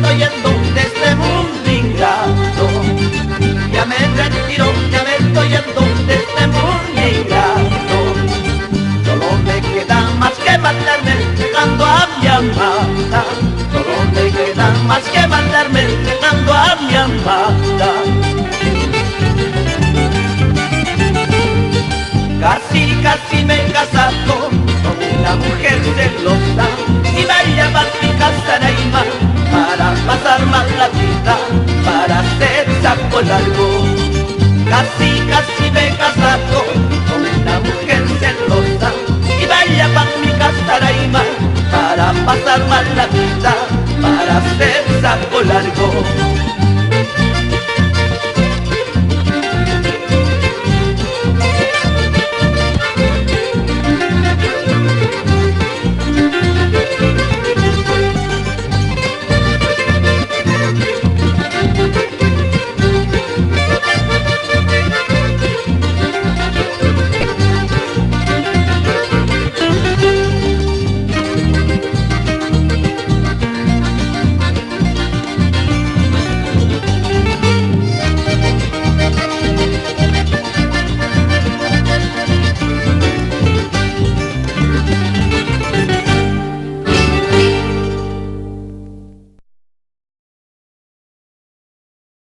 estoy yendo de este mundo ingrato. Ya me retiro, ya me estoy yendo de este mundo ingrato. Solo me queda más que mandarme dejando a mi amada. Solo me queda más que mandarme dejando a mi amada. Casi me he casado con una mujer celosa y me lleva a mi casa Naima para pasar más la vida, para hacer saco largo. Casi me he casado con una mujer celosa y me lleva a mi casa Naima para pasar más la vida, para hacer saco largo.